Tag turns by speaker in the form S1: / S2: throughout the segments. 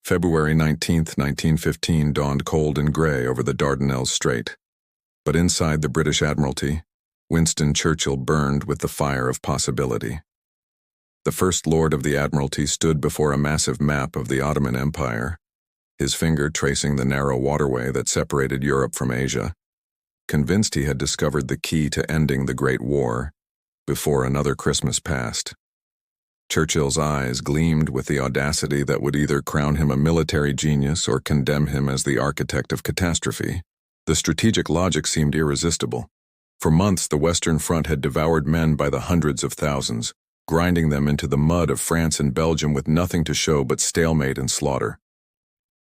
S1: February 19, 1915 dawned cold and gray over the Dardanelles Strait. But inside the British Admiralty, Winston Churchill burned with the fire of possibility. The First Lord of the Admiralty stood before a massive map of the Ottoman Empire, his finger tracing the narrow waterway that separated Europe from Asia, convinced he had discovered the key to ending the Great War before another Christmas passed. Churchill's eyes gleamed with the audacity that would either crown him a military genius or condemn him as the architect of catastrophe. The strategic logic seemed irresistible. For months, the Western Front had devoured men by the hundreds of thousands, grinding them into the mud of France and Belgium with nothing to show but stalemate and slaughter.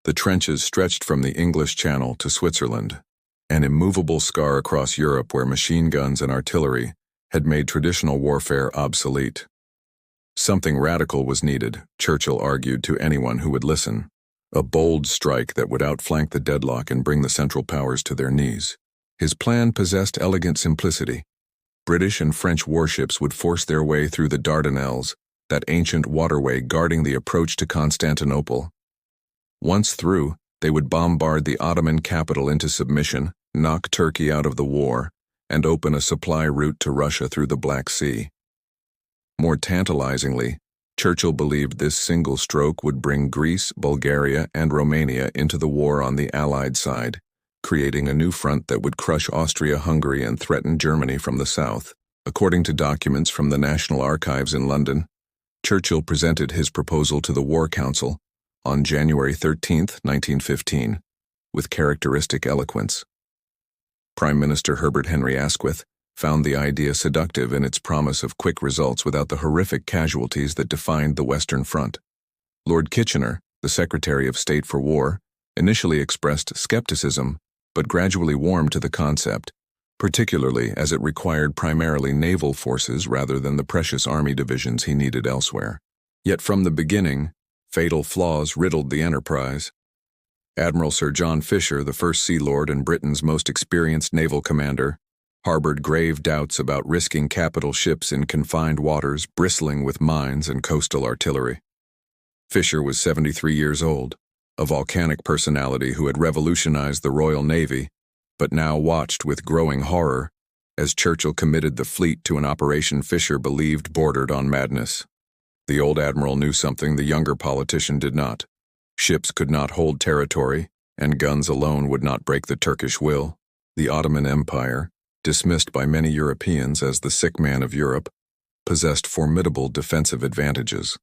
S1: The trenches stretched from the English Channel to Switzerland, an immovable scar across Europe where machine guns and artillery had made traditional warfare obsolete. Something radical was needed, Churchill argued to anyone who would listen. A bold strike that would outflank the deadlock and bring the Central Powers to their knees. His plan possessed elegant simplicity. British and French warships would force their way through the Dardanelles, that ancient waterway guarding the approach to Constantinople. Once through, they would bombard the Ottoman capital into submission, knock Turkey out of the war, and open a supply route to Russia through the Black Sea. More tantalizingly, Churchill believed this single stroke would bring Greece, Bulgaria, and Romania into the war on the Allied side, creating a new front that would crush Austria-Hungary and threaten Germany from the south. According to documents from the National Archives in London, Churchill presented his proposal to the War Council on January 13, 1915, with characteristic eloquence. Prime Minister Herbert Henry Asquith found the idea seductive in its promise of quick results without the horrific casualties that defined the Western Front. Lord Kitchener, the Secretary of State for War, initially expressed skepticism, but gradually warmed to the concept, particularly as it required primarily naval forces rather than the precious army divisions he needed elsewhere. Yet from the beginning, fatal flaws riddled the enterprise. Admiral Sir John Fisher, the first Sea Lord and Britain's most experienced naval commander, harbored grave doubts about risking capital ships in confined waters bristling with mines and coastal artillery. Fisher was 73 years old, a volcanic personality who had revolutionized the Royal Navy, but now watched with growing horror as Churchill committed the fleet to an operation Fisher believed bordered on madness. The old admiral knew something the younger politician did not. Ships could not hold territory, and guns alone would not break the Turkish will. The Ottoman Empire, dismissed by many Europeans as the sick man of Europe, possessed formidable defensive advantages.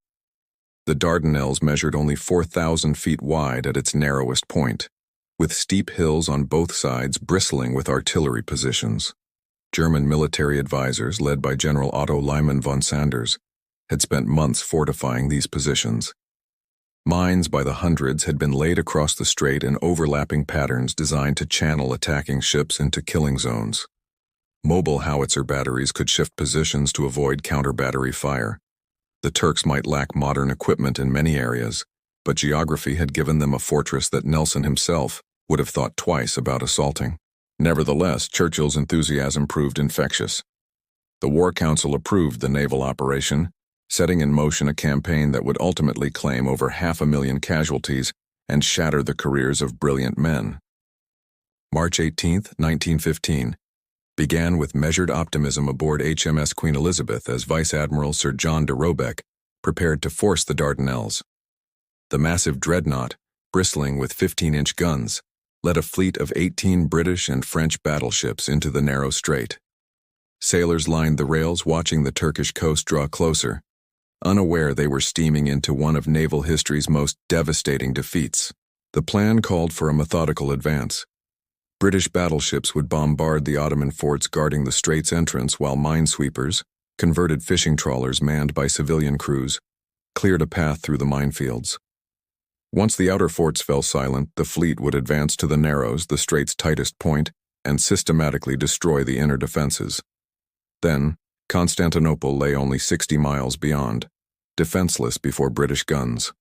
S1: The Dardanelles measured only 4,000 feet wide at its narrowest point, with steep hills on both sides bristling with artillery positions. German military advisors, led by General Otto Liman von Sanders, had spent months fortifying these positions. Mines by the hundreds had been laid across the strait in overlapping patterns designed to channel attacking ships into killing zones. Mobile howitzer batteries could shift positions to avoid counter-battery fire. The Turks might lack modern equipment in many areas, but geography had given them a fortress that Nelson himself would have thought twice about assaulting. Nevertheless, Churchill's enthusiasm proved infectious. The War Council approved the naval operation, setting in motion a campaign that would ultimately claim over 500,000 casualties and shatter the careers of brilliant men. March 18, 1915, began with measured optimism aboard HMS Queen Elizabeth as Vice Admiral Sir John de Robeck prepared to force the Dardanelles. The massive dreadnought, bristling with 15-inch guns, led a fleet of 18 British and French battleships into the narrow strait. Sailors lined the rails watching the Turkish coast draw closer, unaware they were steaming into one of naval history's most devastating defeats. The plan called for a methodical advance. British battleships would bombard the Ottoman forts guarding the strait's entrance while minesweepers, converted fishing trawlers manned by civilian crews, cleared a path through the minefields. Once the outer forts fell silent, the fleet would advance to the Narrows, the strait's tightest point, and systematically destroy the inner defenses. Then, Constantinople lay only 60 miles beyond, defenseless before British guns.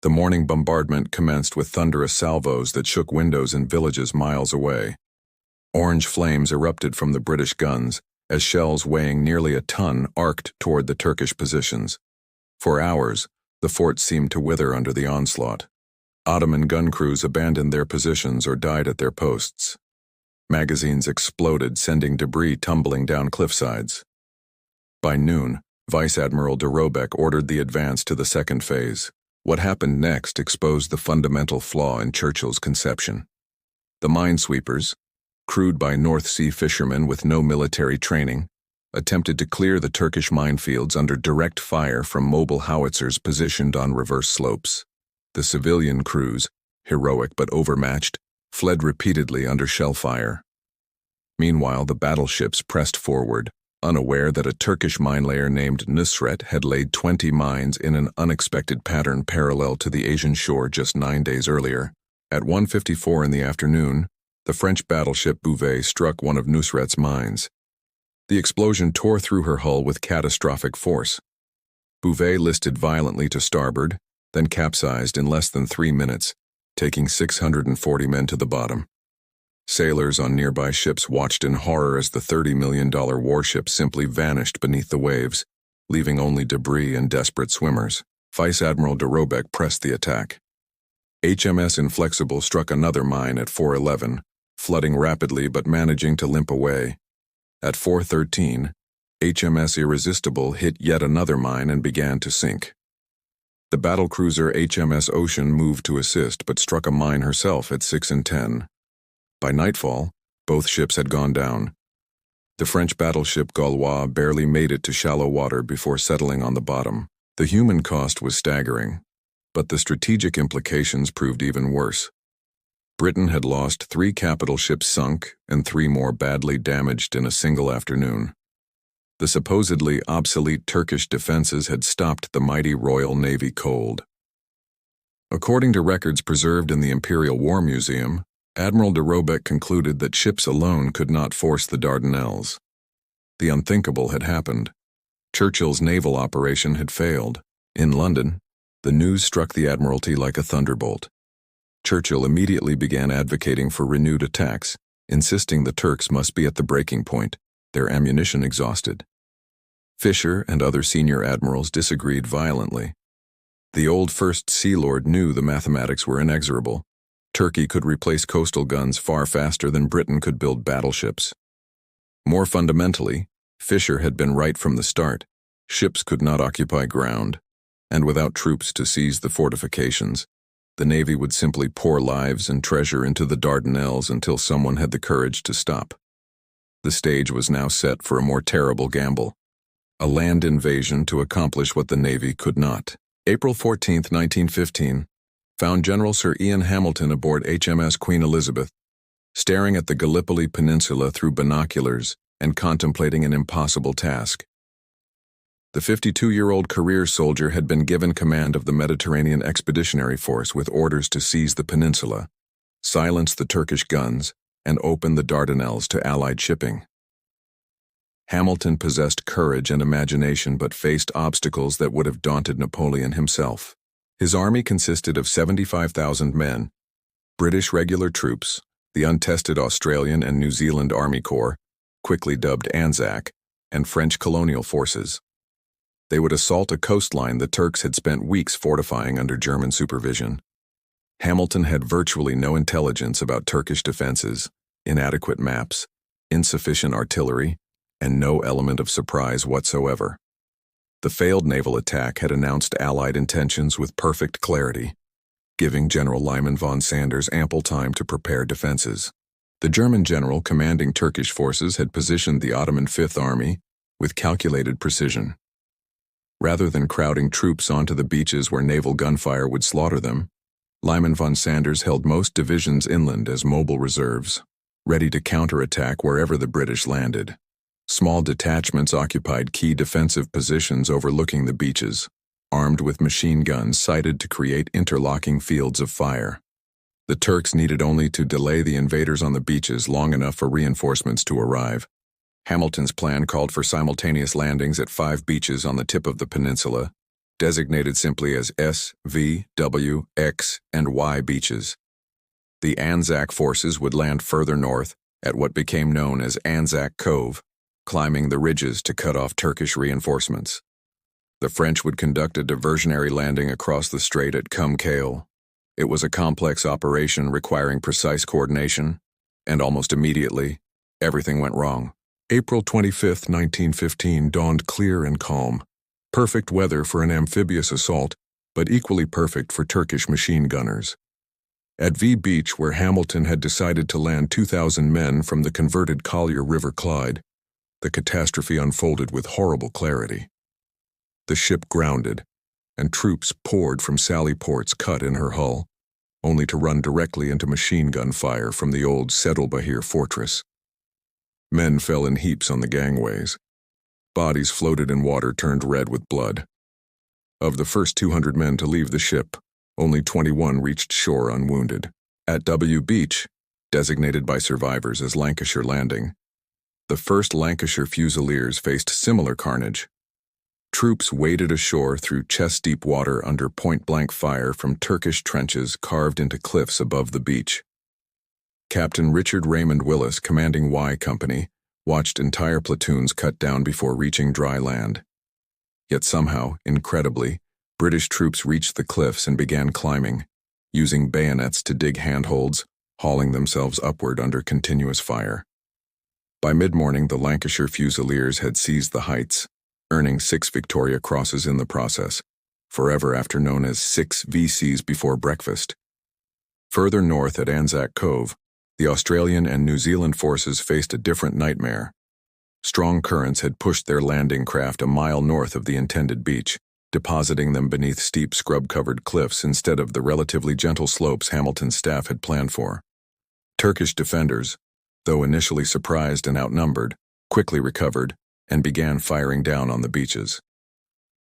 S1: The morning bombardment commenced with thunderous salvos that shook windows in villages miles away. Orange flames erupted from the British guns as shells weighing nearly a ton arced toward the Turkish positions. For hours, the fort seemed to wither under the onslaught. Ottoman gun crews abandoned their positions or died at their posts. Magazines exploded, sending debris tumbling down cliffsides. By noon, Vice Admiral de Robeck ordered the advance to the second phase. What happened next exposed the fundamental flaw in Churchill's conception. The minesweepers, crewed by North Sea fishermen with no military training, attempted to clear the Turkish minefields under direct fire from mobile howitzers positioned on reverse slopes. The civilian crews, heroic but overmatched, fled repeatedly under shell fire. Meanwhile, the battleships pressed forward, unaware that a Turkish minelayer named Nusret had laid 20 mines in an unexpected pattern parallel to the Asian shore just 9 days earlier. At 1:54 in the afternoon, the French battleship Bouvet struck one of Nusret's mines. The explosion tore through her hull with catastrophic force. Bouvet listed violently to starboard, then capsized in less than 3 minutes, taking 640 men to the bottom. Sailors on nearby ships watched in horror as the $30 million warship simply vanished beneath the waves, leaving only debris and desperate swimmers. Vice Admiral de Robeck pressed the attack. HMS Inflexible struck another mine at 4:11, flooding rapidly but managing to limp away. At 4:13, HMS Irresistible hit yet another mine and began to sink. The battlecruiser HMS Ocean moved to assist but struck a mine herself at 6:10. By nightfall, both ships had gone down. The French battleship Gaulois barely made it to shallow water before settling on the bottom. The human cost was staggering, but the strategic implications proved even worse. Britain had lost 3 capital ships sunk and 3 more badly damaged in a single afternoon. The supposedly obsolete Turkish defenses had stopped the mighty Royal Navy cold. According to records preserved in the Imperial War Museum, Admiral de Robeck concluded that ships alone could not force the Dardanelles. The unthinkable had happened. Churchill's naval operation had failed. In London, the news struck the Admiralty like a thunderbolt. Churchill immediately began advocating for renewed attacks, insisting the Turks must be at the breaking point, their ammunition exhausted. Fisher and other senior admirals disagreed violently. The old First Sea Lord knew the mathematics were inexorable. Turkey could replace coastal guns far faster than Britain could build battleships. More fundamentally, Fisher had been right from the start. Ships could not occupy ground, and without troops to seize the fortifications, the Navy would simply pour lives and treasure into the Dardanelles until someone had the courage to stop. The stage was now set for a more terrible gamble, a land invasion to accomplish what the Navy could not. April 14, 1915, found General Sir Ian Hamilton aboard HMS Queen Elizabeth, staring at the Gallipoli Peninsula through binoculars and contemplating an impossible task. The 52-year-old career soldier had been given command of the Mediterranean Expeditionary Force with orders to seize the peninsula, silence the Turkish guns, and open the Dardanelles to Allied shipping. Hamilton possessed courage and imagination but faced obstacles that would have daunted Napoleon himself. His army consisted of 75,000 men, British regular troops, the untested Australian and New Zealand Army Corps, quickly dubbed Anzac, and French colonial forces. They would assault a coastline the Turks had spent weeks fortifying under German supervision. Hamilton had virtually no intelligence about Turkish defenses, inadequate maps, insufficient artillery, and no element of surprise whatsoever. The failed naval attack had announced Allied intentions with perfect clarity, giving General Lyman von Sanders ample time to prepare defenses. The German general commanding Turkish forces had positioned the Ottoman Fifth Army with calculated precision. Rather than crowding troops onto the beaches where naval gunfire would slaughter them, Lyman von Sanders held most divisions inland as mobile reserves, ready to counterattack wherever the British landed. Small detachments occupied key defensive positions overlooking the beaches, armed with machine guns sighted to create interlocking fields of fire. The Turks needed only to delay the invaders on the beaches long enough for reinforcements to arrive. Hamilton's plan called for simultaneous landings at 5 beaches on the tip of the peninsula, designated simply as S, V, W, X, and Y beaches. The Anzac forces would land further north at what became known as Anzac Cove, climbing the ridges to cut off Turkish reinforcements. The French would conduct a diversionary landing across the strait at Kum Kale. It was a complex operation requiring precise coordination, and almost immediately, everything went wrong. April 25, 1915 dawned clear and calm. Perfect weather for an amphibious assault, but equally perfect for Turkish machine gunners. At V Beach, where Hamilton had decided to land 2,000 men from the converted Collier River Clyde, the catastrophe unfolded with horrible clarity. The ship grounded, and troops poured from sally ports cut in her hull, only to run directly into machine gun fire from the old Sedlbahir fortress. Men fell in heaps on the gangways. Bodies floated in water turned red with blood. Of the first 200 men to leave the ship, only 21 reached shore unwounded. At W Beach, designated by survivors as Lancashire Landing, the first Lancashire Fusiliers faced similar carnage. Troops waded ashore through chest-deep water under point-blank fire from Turkish trenches carved into cliffs above the beach. Captain Richard Raymond Willis, commanding Y Company, watched entire platoons cut down before reaching dry land. Yet somehow, incredibly, British troops reached the cliffs and began climbing, using bayonets to dig handholds, hauling themselves upward under continuous fire. By mid-morning, the Lancashire Fusiliers had seized the heights, earning 6 Victoria Crosses in the process, forever after known as 6 VCs before breakfast. Further north at Anzac Cove, the Australian and New Zealand forces faced a different nightmare. Strong currents had pushed their landing craft a mile north of the intended beach, depositing them beneath steep scrub-covered cliffs instead of the relatively gentle slopes Hamilton's staff had planned for. Turkish defenders, though initially surprised and outnumbered, quickly recovered and began firing down on the beaches.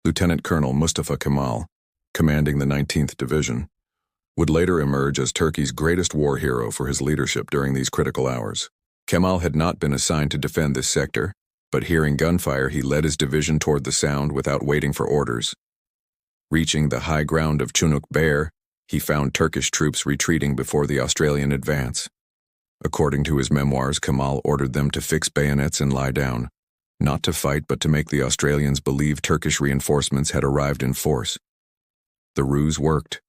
S1: Lieutenant Colonel Mustafa Kemal, commanding the 19th Division, would later emerge as Turkey's greatest war hero for his leadership during these critical hours. Kemal had not been assigned to defend this sector, but hearing gunfire, he led his division toward the sound without waiting for orders. Reaching the high ground of Chunuk Bair, he found Turkish troops retreating before the Australian advance. According to his memoirs, Kemal ordered them to fix bayonets and lie down, not to fight but to make the Australians believe Turkish reinforcements had arrived in force. The ruse worked.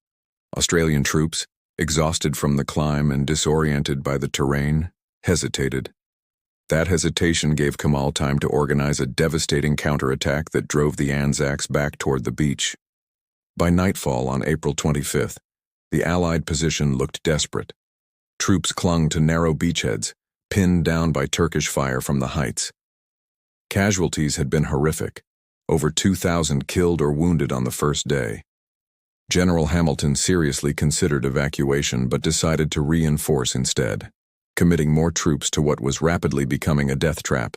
S1: Australian troops, exhausted from the climb and disoriented by the terrain, hesitated. That hesitation gave Kemal time to organize a devastating counterattack that drove the Anzacs back toward the beach. By nightfall on April 25th, the Allied position looked desperate. Troops clung to narrow beachheads, pinned down by Turkish fire from the heights. Casualties had been horrific, over 2,000 killed or wounded on the first day. General Hamilton seriously considered evacuation but decided to reinforce instead, committing more troops to what was rapidly becoming a death trap.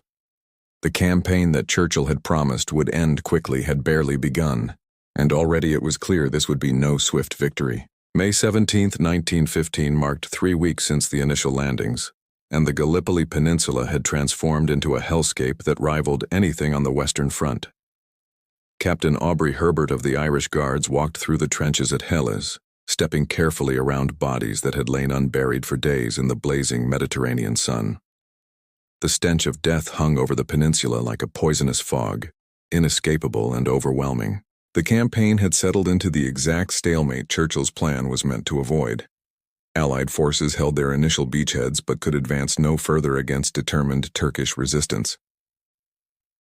S1: The campaign that Churchill had promised would end quickly had barely begun, and already it was clear this would be no swift victory. May 17, 1915 marked 3 weeks since the initial landings, and the Gallipoli Peninsula had transformed into a hellscape that rivaled anything on the Western Front. Captain Aubrey Herbert of the Irish Guards walked through the trenches at Helles, stepping carefully around bodies that had lain unburied for days in the blazing Mediterranean sun. The stench of death hung over the peninsula like a poisonous fog, inescapable and overwhelming. The campaign had settled into the exact stalemate Churchill's plan was meant to avoid. Allied forces held their initial beachheads but could advance no further against determined Turkish resistance.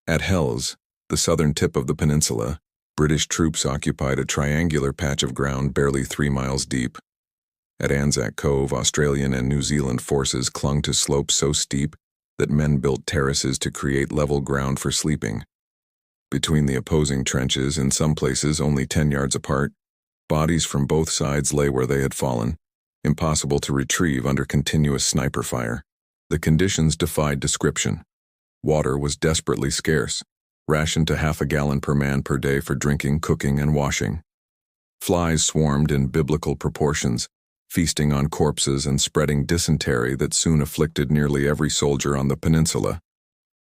S1: At Helles, the southern tip of the peninsula, British troops occupied a triangular patch of ground barely 3 miles deep. At Anzac Cove, Australian and New Zealand forces clung to slopes so steep that men built terraces to create level ground for sleeping. Between the opposing trenches, in some places only 10 yards apart, bodies from both sides lay where they had fallen, impossible to retrieve under continuous sniper fire. The conditions defied description. Water was desperately scarce, rationed to half a gallon per man per day for drinking, cooking, and washing. Flies swarmed in biblical proportions, feasting on corpses and spreading dysentery that soon afflicted nearly every soldier on the peninsula.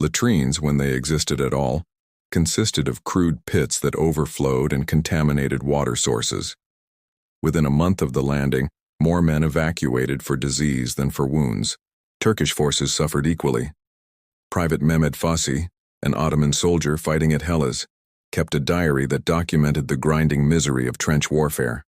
S1: Latrines, when they existed at all, consisted of crude pits that overflowed and contaminated water sources. Within a month of the landing, more men evacuated for disease than for wounds. Turkish forces suffered equally. Private Mehmed Fassi, an Ottoman soldier fighting at Helles, kept a diary that documented the grinding misery of trench warfare.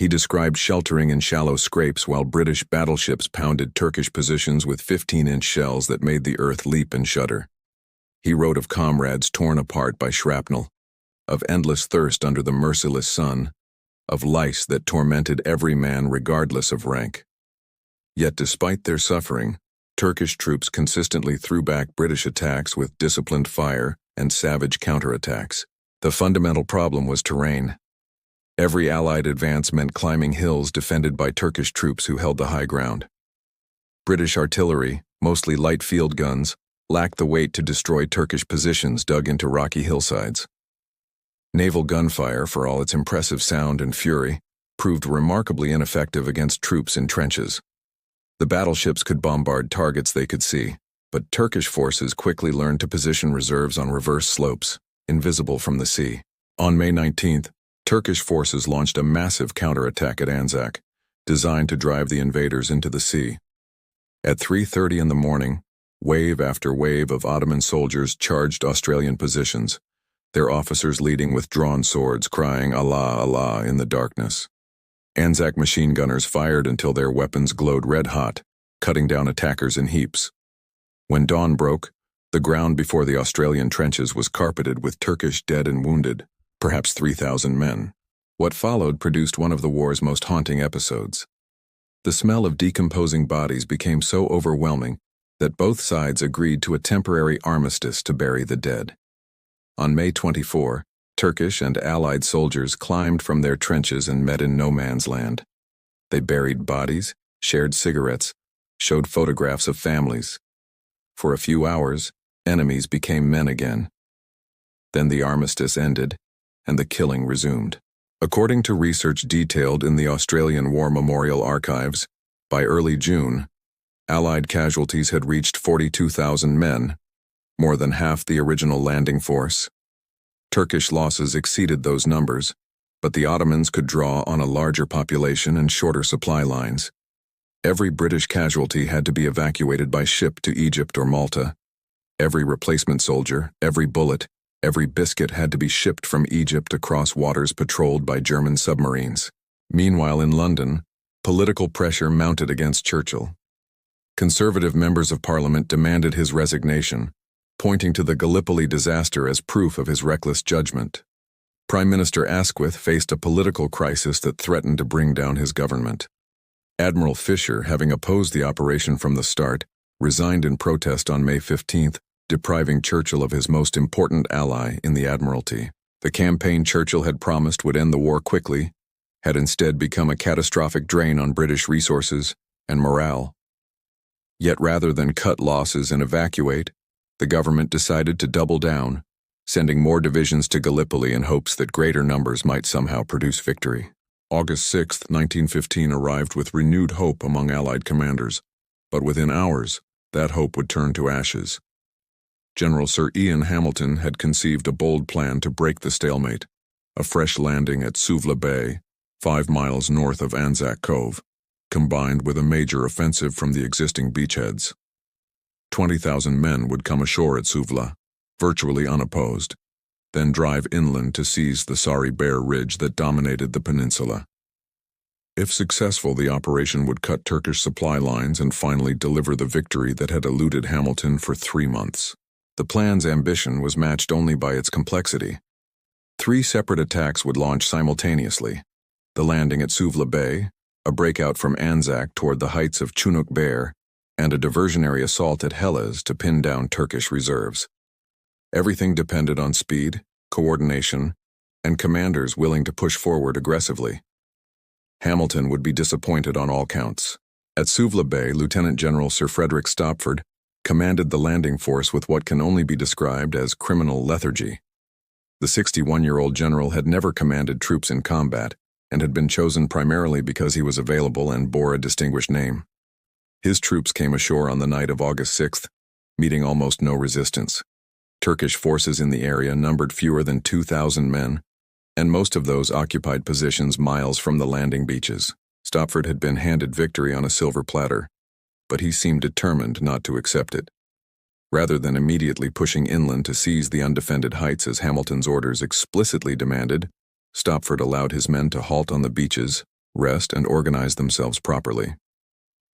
S1: He described sheltering in shallow scrapes while British battleships pounded Turkish positions with 15-inch shells that made the earth leap and shudder. He wrote of comrades torn apart by shrapnel, of endless thirst under the merciless sun, of lice that tormented every man regardless of rank. Yet despite their suffering, Turkish troops consistently threw back British attacks with disciplined fire and savage counterattacks. The fundamental problem was terrain. Every Allied advance meant climbing hills defended by Turkish troops who held the high ground. British artillery, mostly light field guns, lacked the weight to destroy Turkish positions dug into rocky hillsides. Naval gunfire, for all its impressive sound and fury, proved remarkably ineffective against troops in trenches. The battleships could bombard targets they could see, but Turkish forces quickly learned to position reserves on reverse slopes, invisible from the sea. On May 19th, Turkish forces launched a massive counterattack at Anzac, designed to drive the invaders into the sea. At 3:30 in the morning, wave after wave of Ottoman soldiers charged Australian positions, their officers leading with drawn swords, crying "Allah, Allah" in the darkness. Anzac machine gunners fired until their weapons glowed red-hot, cutting down attackers in heaps. When dawn broke, the ground before the Australian trenches was carpeted with Turkish dead and wounded, perhaps 3,000 men. What followed produced one of the war's most haunting episodes. The smell of decomposing bodies became so overwhelming that both sides agreed to a temporary armistice to bury the dead. On May 24, Turkish and Allied soldiers climbed from their trenches and met in no man's land. They buried bodies, shared cigarettes, showed photographs of families. For a few hours, enemies became men again. Then the armistice ended, and the killing resumed. According to research detailed in the Australian War Memorial Archives, by early June, Allied casualties had reached 42,000 men, more than half the original landing force. Turkish losses exceeded those numbers, but the Ottomans could draw on a larger population and shorter supply lines. Every British casualty had to be evacuated by ship to Egypt or Malta. Every replacement soldier, every bullet, every biscuit had to be shipped from Egypt across waters patrolled by German submarines. Meanwhile, in London, political pressure mounted against Churchill. Conservative members of Parliament demanded his resignation, pointing to the Gallipoli disaster as proof of his reckless judgment. Prime Minister Asquith faced a political crisis that threatened to bring down his government. Admiral Fisher, having opposed the operation from the start, resigned in protest on May 15th, depriving Churchill of his most important ally in the Admiralty. The campaign Churchill had promised would end the war quickly had instead become a catastrophic drain on British resources and morale. Yet rather than cut losses and evacuate, the government decided to double down, sending more divisions to Gallipoli in hopes that greater numbers might somehow produce victory. August 6, 1915 arrived with renewed hope among Allied commanders, but within hours, that hope would turn to ashes. General Sir Ian Hamilton had conceived a bold plan to break the stalemate, a fresh landing at Suvla Bay, 5 miles north of Anzac Cove, combined with a major offensive from the existing beachheads. 20,000 men would come ashore at Suvla, virtually unopposed, then drive inland to seize the Sari Bear Ridge that dominated the peninsula. If successful, the operation would cut Turkish supply lines and finally deliver the victory that had eluded Hamilton for 3 months. The plan's ambition was matched only by its complexity. 3 separate attacks would launch simultaneously: the landing at Suvla Bay, a breakout from Anzac toward the heights of Chunuk Bair, and a diversionary assault at Hellas to pin down Turkish reserves. Everything depended on speed, coordination, and commanders willing to push forward aggressively. Hamilton would be disappointed on all counts. At Suvla Bay, Lieutenant General Sir Frederick Stopford commanded the landing force with what can only be described as criminal lethargy. The 61-year-old general had never commanded troops in combat and had been chosen primarily because he was available and bore a distinguished name. His troops came ashore on the night of August 6th, meeting almost no resistance. Turkish forces in the area numbered fewer than 2,000 men, and most of those occupied positions miles from the landing beaches. Stopford had been handed victory on a silver platter, but he seemed determined not to accept it. Rather than immediately pushing inland to seize the undefended heights as Hamilton's orders explicitly demanded, Stopford allowed his men to halt on the beaches, rest, and organize themselves properly.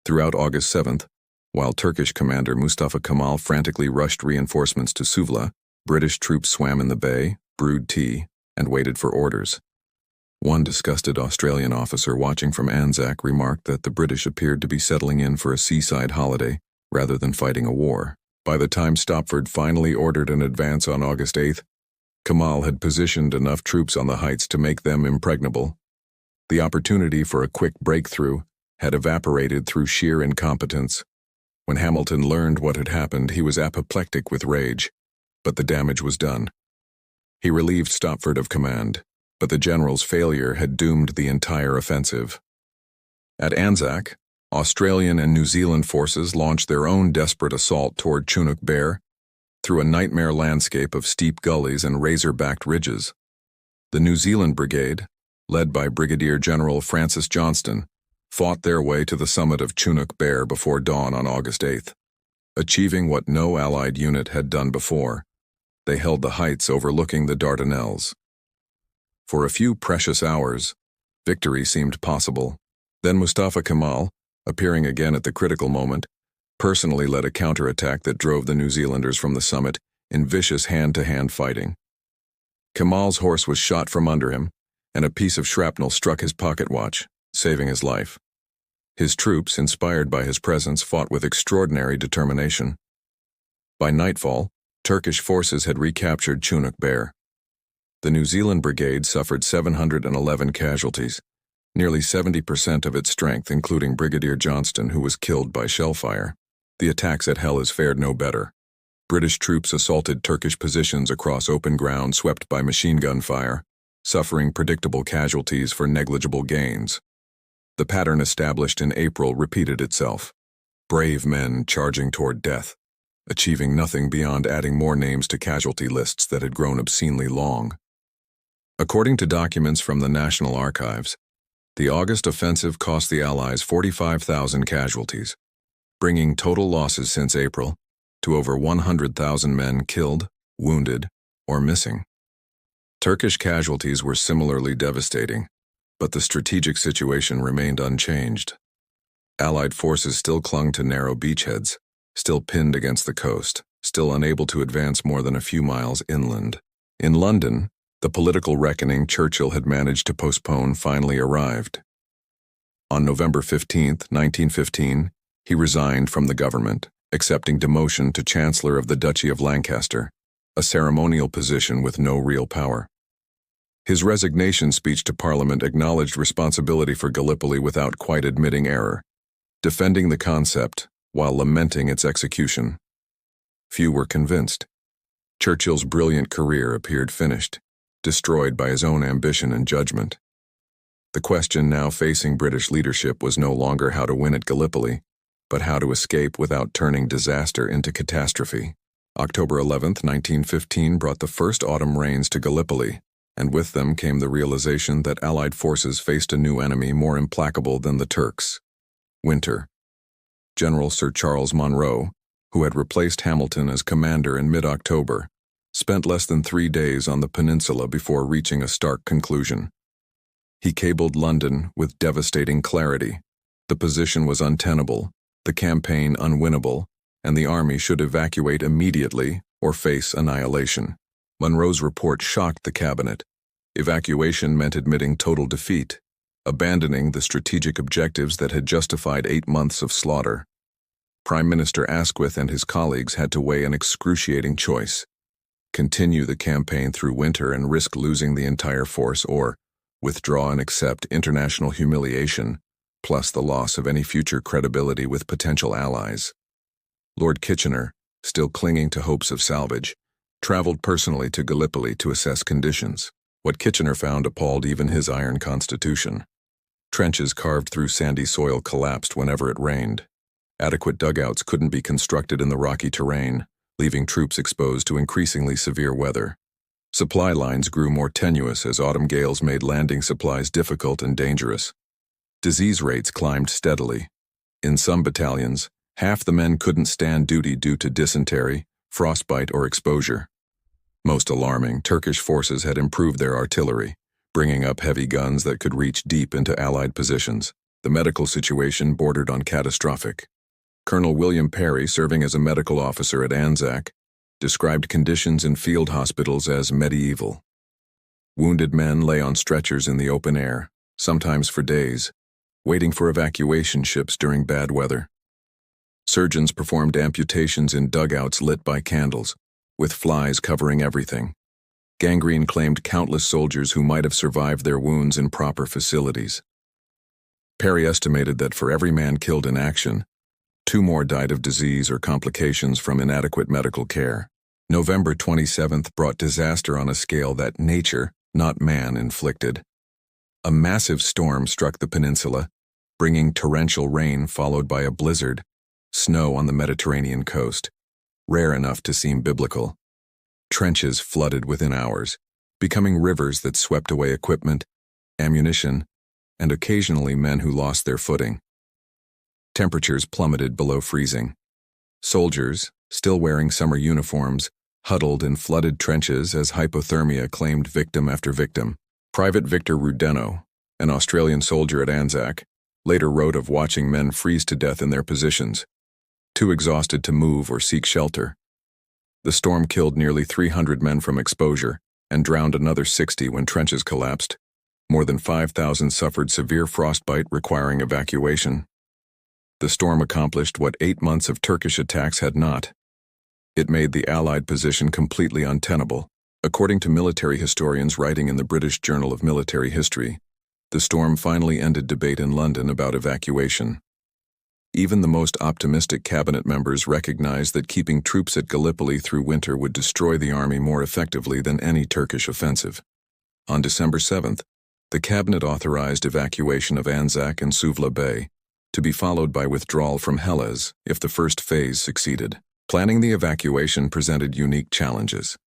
S1: Throughout August 7th, while Turkish commander Mustafa Kemal frantically rushed reinforcements to Suvla, British troops swam in the bay, brewed tea, and waited for orders. One disgusted Australian officer watching from Anzac remarked that the British appeared to be settling in for a seaside holiday rather than fighting a war. By the time Stopford finally ordered an advance on August 8th, Kemal had positioned enough troops on the heights to make them impregnable. The opportunity for a quick breakthrough had evaporated through sheer incompetence. When Hamilton learned what had happened, he was apoplectic with rage, but the damage was done. He relieved Stopford of command, but the general's failure had doomed the entire offensive. At Anzac, Australian and New Zealand forces launched their own desperate assault toward Chunuk Bair through a nightmare landscape of steep gullies and razor-backed ridges. The New Zealand Brigade, led by Brigadier General Francis Johnston, fought their way to the summit of Chunuk Bair before dawn on August 8th. Achieving what no Allied unit had done before, they held the heights overlooking the Dardanelles. For a few precious hours, victory seemed possible. Then Mustafa Kemal, appearing again at the critical moment, personally led a counterattack that drove the New Zealanders from the summit in vicious hand-to-hand fighting. Kemal's horse was shot from under him, and a piece of shrapnel struck his pocket watch, saving his life. His troops, inspired by his presence, fought with extraordinary determination. By nightfall, Turkish forces had recaptured Chunuk Bair. The New Zealand Brigade suffered 711 casualties, nearly 70% of its strength, including Brigadier Johnston, who was killed by shellfire. The attacks at Helles fared no better. British troops assaulted Turkish positions across open ground swept by machine gun fire, suffering predictable casualties for negligible gains. The pattern established in April repeated itself. Brave men charging toward death, achieving nothing beyond adding more names to casualty lists that had grown obscenely long. According to documents from the National Archives, the August offensive cost the Allies 45,000 casualties, bringing total losses since April to over 100,000 men killed, wounded, or missing. Turkish casualties were similarly devastating, but the strategic situation remained unchanged. Allied forces still clung to narrow beachheads, still pinned against the coast, still unable to advance more than a few miles inland. In London, the political reckoning Churchill had managed to postpone finally arrived. On November 15, 1915, he resigned from the government, accepting demotion to Chancellor of the Duchy of Lancaster, a ceremonial position with no real power. His resignation speech to Parliament acknowledged responsibility for Gallipoli without quite admitting error, defending the concept while lamenting its execution. Few were convinced. Churchill's brilliant career appeared finished, destroyed by his own ambition and judgment. The question now facing British leadership was no longer how to win at Gallipoli, but how to escape without turning disaster into catastrophe. October 11, 1915 brought the first autumn rains to Gallipoli, and with them came the realization that Allied forces faced a new enemy more implacable than the Turks: winter. General Sir Charles Monro, who had replaced Hamilton as commander in mid-October, spent less than 3 days on the peninsula before reaching a stark conclusion. He cabled London with devastating clarity. The position was untenable, the campaign unwinnable, and the army should evacuate immediately or face annihilation. Monro's report shocked the cabinet. Evacuation meant admitting total defeat, abandoning the strategic objectives that had justified 8 months of slaughter. Prime Minister Asquith and his colleagues had to weigh an excruciating choice: continue the campaign through winter and risk losing the entire force, or withdraw and accept international humiliation, plus the loss of any future credibility with potential allies. Lord Kitchener, still clinging to hopes of salvage, traveled personally to Gallipoli to assess conditions. What Kitchener found appalled even his iron constitution. Trenches carved through sandy soil collapsed whenever it rained. Adequate dugouts couldn't be constructed in the rocky terrain, leaving troops exposed to increasingly severe weather. Supply lines grew more tenuous as autumn gales made landing supplies difficult and dangerous. Disease rates climbed steadily. In some battalions, half the men couldn't stand duty due to dysentery, frostbite, or exposure. Most alarming, Turkish forces had improved their artillery, bringing up heavy guns that could reach deep into Allied positions. The medical situation bordered on catastrophic. Colonel William Perry, serving as a medical officer at Anzac, described conditions in field hospitals as medieval. Wounded men lay on stretchers in the open air, sometimes for days, waiting for evacuation ships during bad weather. Surgeons performed amputations in dugouts lit by candles, with flies covering everything. Gangrene claimed countless soldiers who might have survived their wounds in proper facilities. Perry estimated that for every man killed in action, 2 more died of disease or complications from inadequate medical care. November 27th brought disaster on a scale that nature, not man, inflicted. A massive storm struck the peninsula, bringing torrential rain followed by a blizzard, snow on the Mediterranean coast, rare enough to seem biblical. Trenches flooded within hours, becoming rivers that swept away equipment, ammunition, and occasionally men who lost their footing. Temperatures plummeted below freezing. Soldiers, still wearing summer uniforms, huddled in flooded trenches as hypothermia claimed victim after victim. Private Victor Rudeno, an Australian soldier at Anzac, later wrote of watching men freeze to death in their positions, too exhausted to move or seek shelter. The storm killed nearly 300 men from exposure and drowned another 60 when trenches collapsed. More than 5,000 suffered severe frostbite requiring evacuation. The storm accomplished what 8 months of Turkish attacks had not. It made the Allied position completely untenable. According to military historians writing in the British Journal of Military History, the storm finally ended debate in London about evacuation. Even the most optimistic cabinet members recognized that keeping troops at Gallipoli through winter would destroy the army more effectively than any Turkish offensive. On December 7th, the cabinet authorized evacuation of Anzac and Suvla Bay, to be followed by withdrawal from Helles if the first phase succeeded. Planning the evacuation presented unique challenges.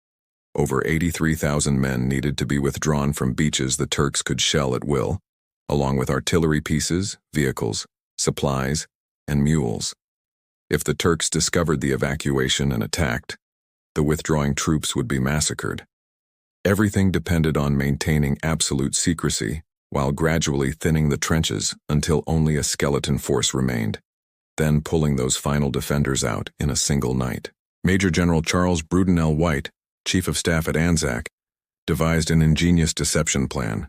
S1: Over 83,000 men needed to be withdrawn from beaches the Turks could shell at will, along with artillery pieces, vehicles, supplies, and mules. If the Turks discovered the evacuation and attacked, the withdrawing troops would be massacred. Everything depended on maintaining absolute secrecy while gradually thinning the trenches until only a skeleton force remained, then pulling those final defenders out in a single night. Major General Charles Brudenell White, Chief of Staff at Anzac, devised an ingenious deception plan.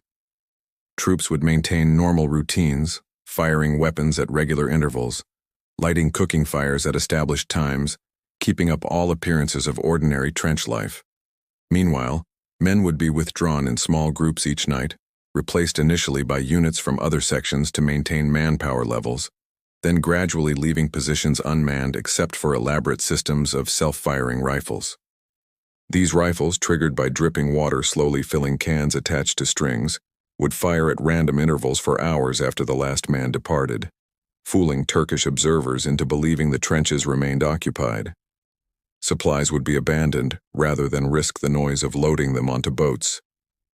S1: Troops would maintain normal routines, firing weapons at regular intervals, lighting cooking fires at established times, keeping up all appearances of ordinary trench life. Meanwhile, men would be withdrawn in small groups each night, replaced initially by units from other sections to maintain manpower levels, then gradually leaving positions unmanned except for elaborate systems of self-firing rifles. These rifles, triggered by dripping water slowly filling cans attached to strings, would fire at random intervals for hours after the last man departed, fooling Turkish observers into believing the trenches remained occupied. Supplies would be abandoned rather than risk the noise of loading them onto boats.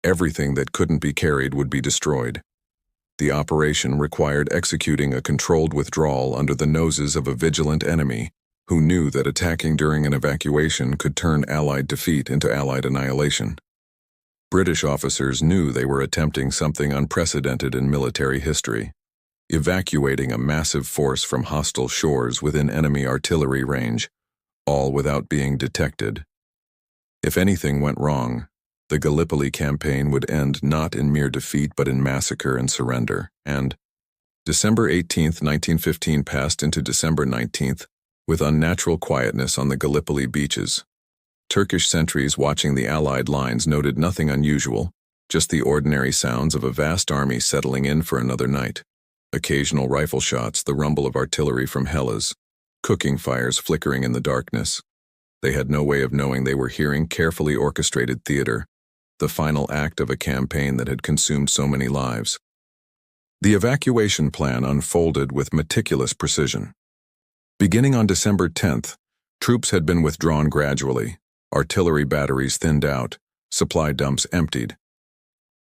S1: Everything that couldn't be carried would be destroyed. The operation required executing a controlled withdrawal under the noses of a vigilant enemy who knew that attacking during an evacuation could turn Allied defeat into Allied annihilation. British officers knew they were attempting something unprecedented in military history, evacuating a massive force from hostile shores within enemy artillery range, all without being detected. If anything went wrong, the Gallipoli campaign would end not in mere defeat but in massacre and surrender, and December 18, 1915 passed into December 19th with unnatural quietness on the Gallipoli beaches. Turkish sentries watching the Allied lines noted nothing unusual, just the ordinary sounds of a vast army settling in for another night. Occasional rifle shots, the rumble of artillery from Helles, cooking fires flickering in the darkness. They had no way of knowing they were hearing carefully orchestrated theater, the final act of a campaign that had consumed so many lives. The evacuation plan unfolded with meticulous precision. Beginning on December 10th, troops had been withdrawn gradually, artillery batteries thinned out, supply dumps emptied.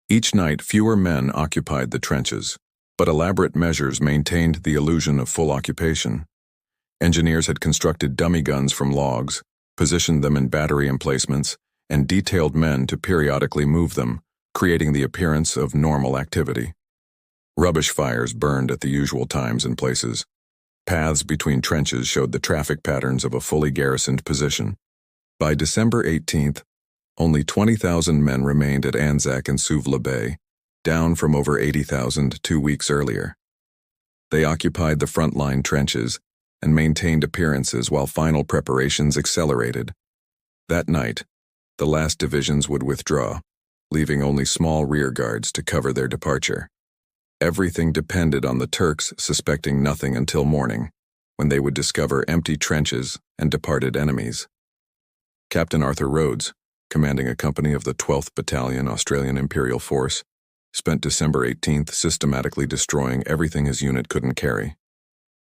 S1: Each night, fewer men occupied the trenches, but elaborate measures maintained the illusion of full occupation. Engineers had constructed dummy guns from logs, positioned them in battery emplacements, and detailed men to periodically move them, creating the appearance of normal activity. Rubbish fires burned at the usual times and places. Paths between trenches showed the traffic patterns of a fully garrisoned position. By December 18th, only 20,000 men remained at Anzac and Suvla Bay, down from over 80,000 2 weeks earlier. They occupied the front-line trenches and maintained appearances while final preparations accelerated. That night, the last divisions would withdraw, leaving only small rearguards to cover their departure. Everything depended on the Turks suspecting nothing until morning, when they would discover empty trenches and departed enemies. Captain Arthur Rhodes, commanding a company of the 12th Battalion Australian Imperial Force, spent December 18th systematically destroying everything his unit couldn't carry.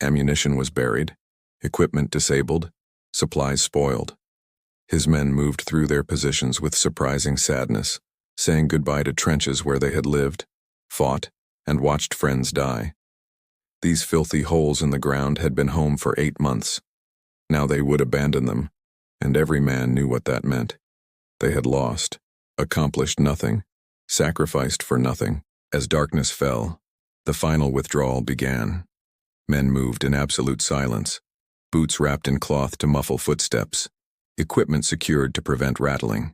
S1: Ammunition was buried, equipment disabled, supplies spoiled. His men moved through their positions with surprising sadness, saying goodbye to trenches where they had lived, fought, and watched friends die. These filthy holes in the ground had been home for 8 months. Now they would abandon them, and every man knew what that meant. They had lost, accomplished nothing, sacrificed for nothing. As darkness fell, the final withdrawal began. Men moved in absolute silence, boots wrapped in cloth to muffle footsteps, equipment secured to prevent rattling.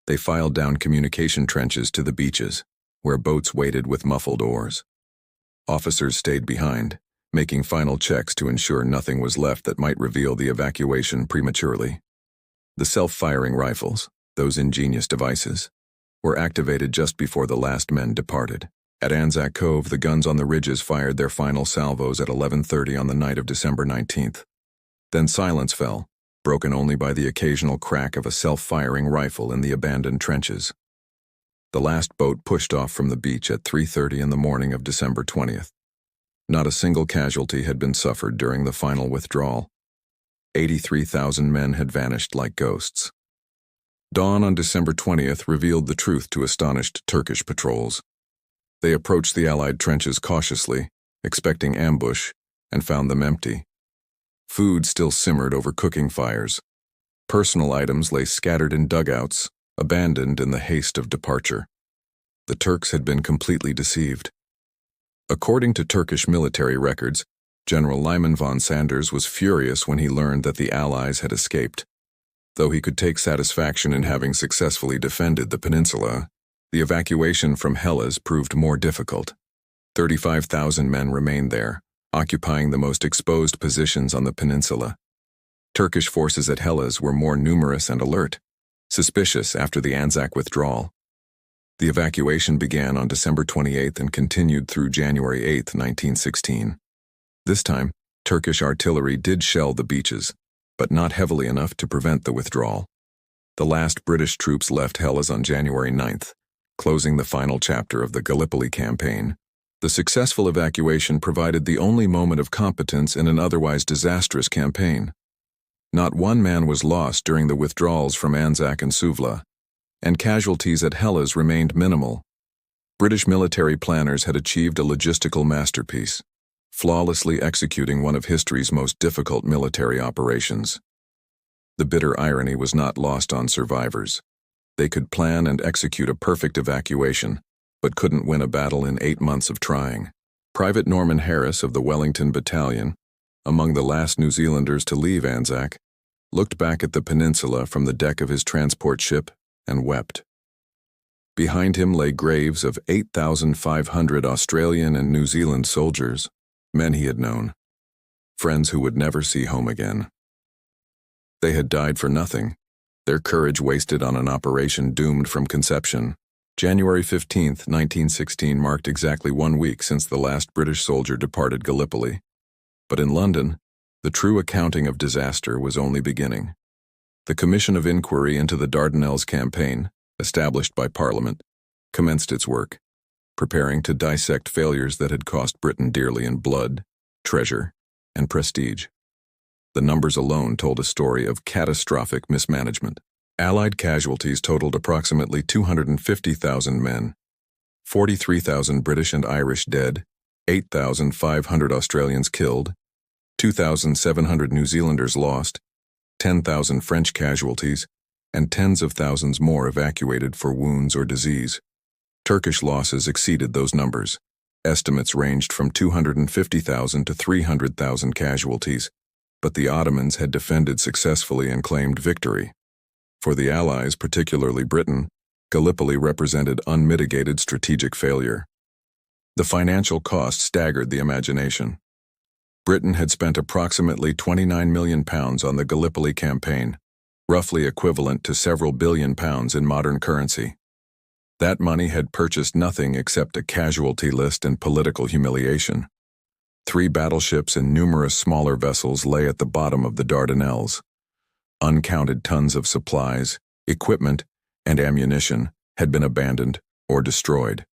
S1: They filed down communication trenches to the beaches, where boats waited with muffled oars. Officers stayed behind, making final checks to ensure nothing was left that might reveal the evacuation prematurely. The self-firing rifles, those ingenious devices, were activated just before the last men departed. At Anzac Cove, the guns on the ridges fired their final salvos at 11:30 on the night of December 19th. Then silence fell, broken only by the occasional crack of a self-firing rifle in the abandoned trenches. The last boat pushed off from the beach at 3:30 in the morning of December 20th. Not a single casualty had been suffered during the final withdrawal. 83,000 men had vanished like ghosts. Dawn on December 20th revealed the truth to astonished Turkish patrols. They approached the Allied trenches cautiously, expecting ambush, and found them empty. Food still simmered over cooking fires. Personal items lay scattered in dugouts, abandoned in the haste of departure. The Turks had been completely deceived. According to Turkish military records, General Lyman von Sanders was furious when he learned that the Allies had escaped. Though he could take satisfaction in having successfully defended the peninsula, the evacuation from Hellas proved more difficult. 35,000 men remained there, occupying the most exposed positions on the peninsula. Turkish forces at Hellas were more numerous and alert, suspicious after the Anzac withdrawal. The evacuation began on December 28th and continued through January 8, 1916. This time, Turkish artillery did shell the beaches, but not heavily enough to prevent the withdrawal. The last British troops left Hellas on January 9th, closing the final chapter of the Gallipoli campaign. The successful evacuation provided the only moment of competence in an otherwise disastrous campaign. Not one man was lost during the withdrawals from Anzac and Suvla, and casualties at Hellas remained minimal. British military planners had achieved a logistical masterpiece, flawlessly executing one of history's most difficult military operations. The bitter irony was not lost on survivors. They could plan and execute a perfect evacuation, but couldn't win a battle in 8 months of trying. Private Norman Harris of the Wellington Battalion, among the last New Zealanders to leave Anzac, looked back at the peninsula from the deck of his transport ship and wept. Behind him lay graves of 8,500 Australian and New Zealand soldiers, men he had known, friends who would never see home again. They had died for nothing, their courage wasted on an operation doomed from conception. January 15, 1916 marked exactly 1 week since the last British soldier departed Gallipoli. But in London, the true accounting of disaster was only beginning. The Commission of Inquiry into the Dardanelles campaign, established by Parliament, commenced its work, preparing to dissect failures that had cost Britain dearly in blood, treasure, and prestige. The numbers alone told a story of catastrophic mismanagement. Allied casualties totaled approximately 250,000 men, 43,000 British and Irish dead, 8,500 Australians killed, 2,700 New Zealanders lost, 10,000 French casualties, and tens of thousands more evacuated for wounds or disease. Turkish losses exceeded those numbers. Estimates ranged from 250,000 to 300,000 casualties, but the Ottomans had defended successfully and claimed victory. For the Allies, particularly Britain, Gallipoli represented unmitigated strategic failure. The financial cost staggered the imagination. Britain had spent approximately £29 million on the Gallipoli campaign, roughly equivalent to several billion pounds in modern currency. That money had purchased nothing except a casualty list and political humiliation. 3 battleships and numerous smaller vessels lay at the bottom of the Dardanelles. Uncounted tons of supplies, equipment, and ammunition had been abandoned or destroyed.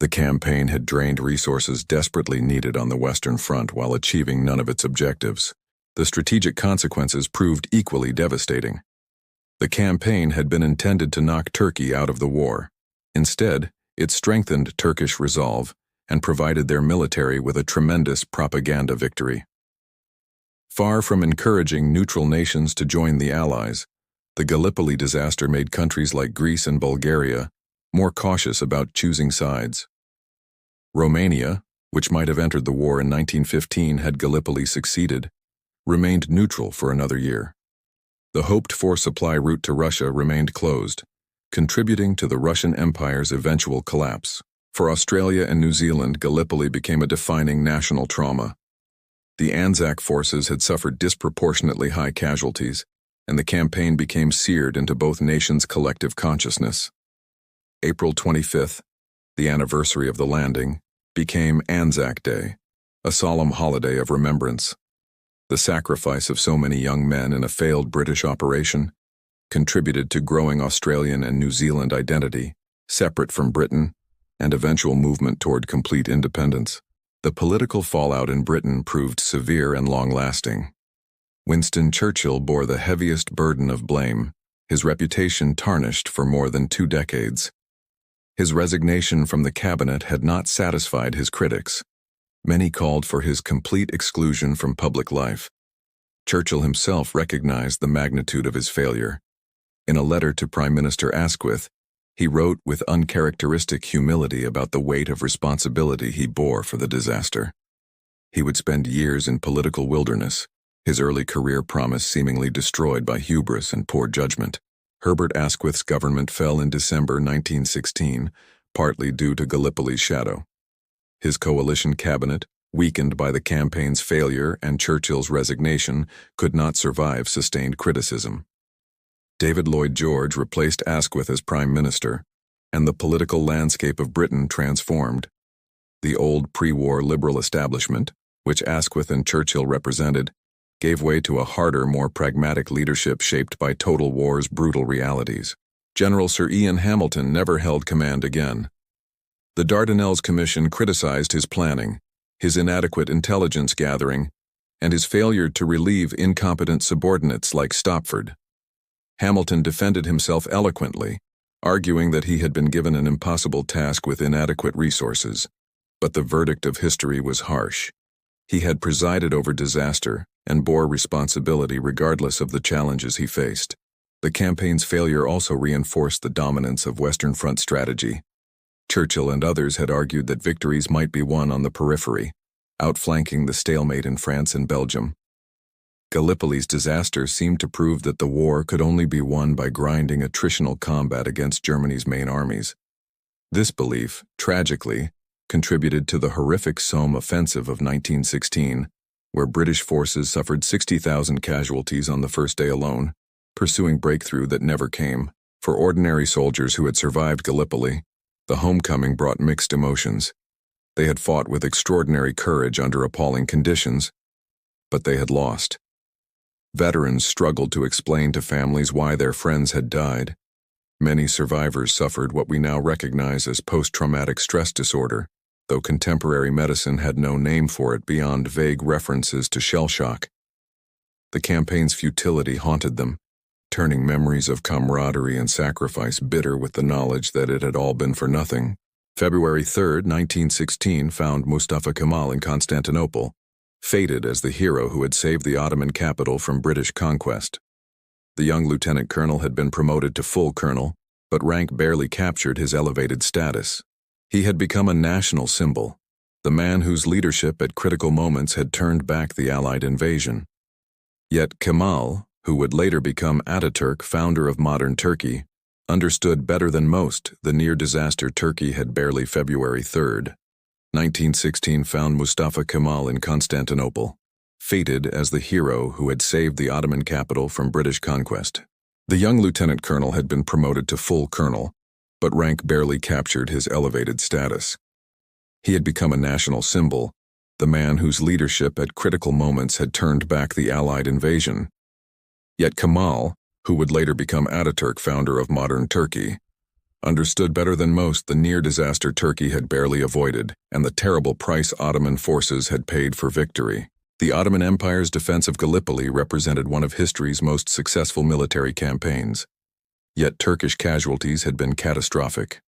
S1: The campaign had drained resources desperately needed on the Western Front while achieving none of its objectives. The strategic consequences proved equally devastating. The campaign had been intended to knock Turkey out of the war. Instead, it strengthened Turkish resolve and provided their military with a tremendous propaganda victory. Far from encouraging neutral nations to join the Allies, the Gallipoli disaster made countries like Greece and Bulgaria more cautious about choosing sides. Romania, which might have entered the war in 1915 had Gallipoli succeeded, remained neutral for another year. The hoped-for supply route to Russia remained closed, contributing to the Russian Empire's eventual collapse. For Australia and New Zealand, Gallipoli became a defining national trauma. The Anzac forces had suffered disproportionately high casualties, and the campaign became seared into both nations' collective consciousness. April 25th, the anniversary of the landing, became Anzac Day, a solemn holiday of remembrance. The sacrifice of so many young men in a failed British operation contributed to growing Australian and New Zealand identity, separate from Britain, and eventual movement toward complete independence. The political fallout in Britain proved severe and long-lasting. Winston Churchill bore the heaviest burden of blame, his reputation tarnished for more than 2 decades. His resignation from the cabinet had not satisfied his critics. Many called for his complete exclusion from public life. Churchill himself recognized the magnitude of his failure. In a letter to Prime Minister Asquith, he wrote with uncharacteristic humility about the weight of responsibility he bore for the disaster. He would spend years in political wilderness, his early career promise seemingly destroyed by hubris and poor judgment. Herbert Asquith's government fell in December 1916, partly due to Gallipoli's shadow. His coalition cabinet, weakened by the campaign's failure and Churchill's resignation, could not survive sustained criticism. David Lloyd George replaced Asquith as Prime Minister, and the political landscape of Britain transformed. The old pre-war liberal establishment, which Asquith and Churchill represented, gave way to a harder, more pragmatic leadership shaped by total war's brutal realities. General Sir Ian Hamilton never held command again. The Dardanelles Commission criticized his planning, his inadequate intelligence gathering, and his failure to relieve incompetent subordinates like Stopford. Hamilton defended himself eloquently, arguing that he had been given an impossible task with inadequate resources. But the verdict of history was harsh. He had presided over disaster and bore responsibility regardless of the challenges he faced. The campaign's failure also reinforced the dominance of Western Front strategy. Churchill and others had argued that victories might be won on the periphery, outflanking the stalemate in France and Belgium. Gallipoli's disaster seemed to prove that the war could only be won by grinding attritional combat against Germany's main armies. This belief, tragically, contributed to the horrific Somme offensive of 1916, where British forces suffered 60,000 casualties on the first day alone, pursuing breakthrough that never came. For ordinary soldiers who had survived Gallipoli, the homecoming brought mixed emotions. They had fought with extraordinary courage under appalling conditions, but they had lost. Veterans struggled to explain to families why their friends had died. Many survivors suffered what we now recognize as post-traumatic stress disorder, though contemporary medicine had no name for it beyond vague references to shell shock. The campaign's futility haunted them, turning memories of camaraderie and sacrifice bitter with the knowledge that it had all been for nothing. February 3, 1916 found Mustafa Kemal in Constantinople, fated as the hero who had saved the Ottoman capital from British conquest. The young lieutenant colonel had been promoted to full colonel, but rank barely captured his elevated status. He had become a national symbol, the man whose leadership at critical moments had turned back the Allied invasion. Yet Kemal, who would later become Ataturk, founder of modern Turkey, understood better than most the near-disaster Turkey had barely. February 3, 1916 found Mustafa Kemal in Constantinople, fated as the hero who had saved the Ottoman capital from British conquest. The young lieutenant colonel had been promoted to full colonel, but rank barely captured his elevated status. He had become a national symbol, the man whose leadership at critical moments had turned back the Allied invasion. Yet Kemal, who would later become Ataturk, founder of modern Turkey, understood better than most the near-disaster Turkey had barely avoided and the terrible price Ottoman forces had paid for victory. The Ottoman Empire's defense of Gallipoli represented one of history's most successful military campaigns. Yet Turkish casualties had been catastrophic.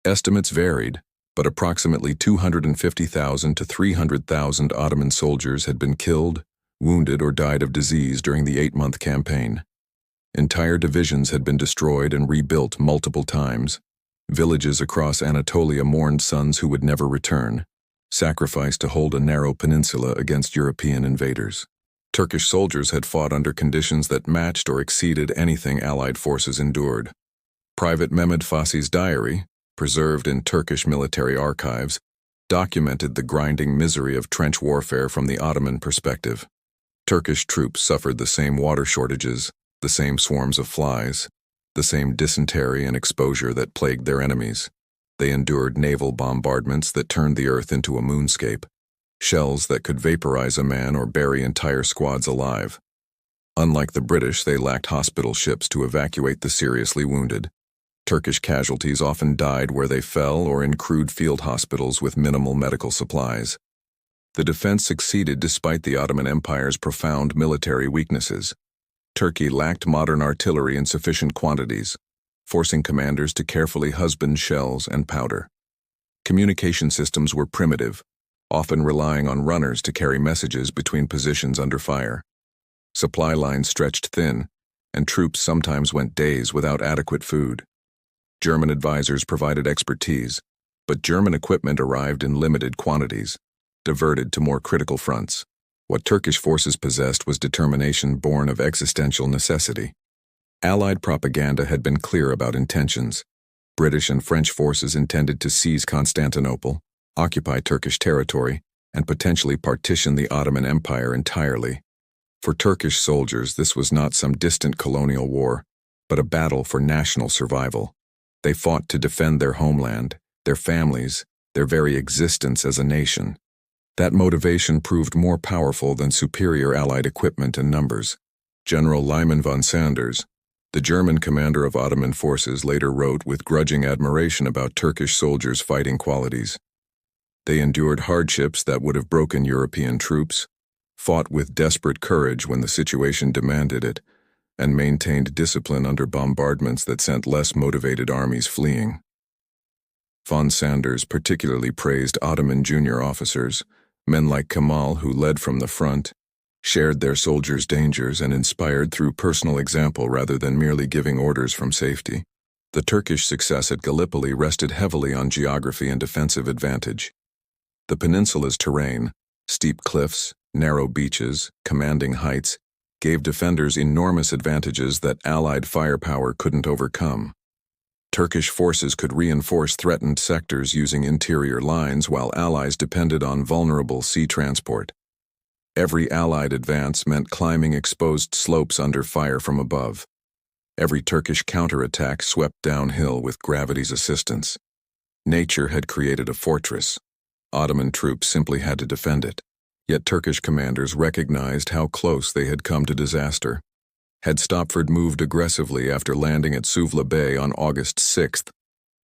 S1: Estimates varied, but approximately 250,000 to 300,000 Ottoman soldiers had been killed, wounded, or died of disease during the 8-month campaign. Entire divisions had been destroyed and rebuilt multiple times. Villages across Anatolia mourned sons who would never return, sacrificed to hold a narrow peninsula against European invaders. Turkish soldiers had fought under conditions that matched or exceeded anything Allied forces endured. Private Mehmed Fasih's diary, preserved in Turkish military archives, documented the grinding misery of trench warfare from the Ottoman perspective. Turkish troops suffered the same water shortages, the same swarms of flies, the same dysentery and exposure that plagued their enemies. They endured naval bombardments that turned the earth into a moonscape, shells that could vaporize a man or bury entire squads alive. Unlike the British, they lacked hospital ships to evacuate the seriously wounded. Turkish casualties often died where they fell or in crude field hospitals with minimal medical supplies. The defense succeeded despite the Ottoman Empire's profound military weaknesses. Turkey lacked modern artillery in sufficient quantities, forcing commanders to carefully husband shells and powder. Communication systems were primitive, often relying on runners to carry messages between positions under fire. Supply lines stretched thin, and troops sometimes went days without adequate food. German advisors provided expertise, but German equipment arrived in limited quantities, diverted to more critical fronts. What Turkish forces possessed was determination born of existential necessity. Allied propaganda had been clear about intentions. British and French forces intended to seize Constantinople, occupy Turkish territory, and potentially partition the Ottoman Empire entirely. For Turkish soldiers, this was not some distant colonial war, but a battle for national survival. They fought to defend their homeland, their families, their very existence as a nation. That motivation proved more powerful than superior Allied equipment and numbers. General Lyman von Sanders, the German commander of Ottoman forces, later wrote with grudging admiration about Turkish soldiers' fighting qualities. They endured hardships that would have broken European troops, fought with desperate courage when the situation demanded it, and maintained discipline under bombardments that sent less motivated armies fleeing. Von Sanders particularly praised Ottoman junior officers, men like Kemal who led from the front, shared their soldiers' dangers, and inspired through personal example rather than merely giving orders from safety. The Turkish success at Gallipoli rested heavily on geography and defensive advantage. The peninsula's terrain, steep cliffs, narrow beaches, commanding heights, gave defenders enormous advantages that Allied firepower couldn't overcome. Turkish forces could reinforce threatened sectors using interior lines while Allies depended on vulnerable sea transport. Every Allied advance meant climbing exposed slopes under fire from above. Every Turkish counterattack swept downhill with gravity's assistance. Nature had created a fortress. Ottoman troops simply had to defend it. Yet Turkish commanders recognized how close they had come to disaster. Had Stopford moved aggressively after landing at Suvla Bay on August 6,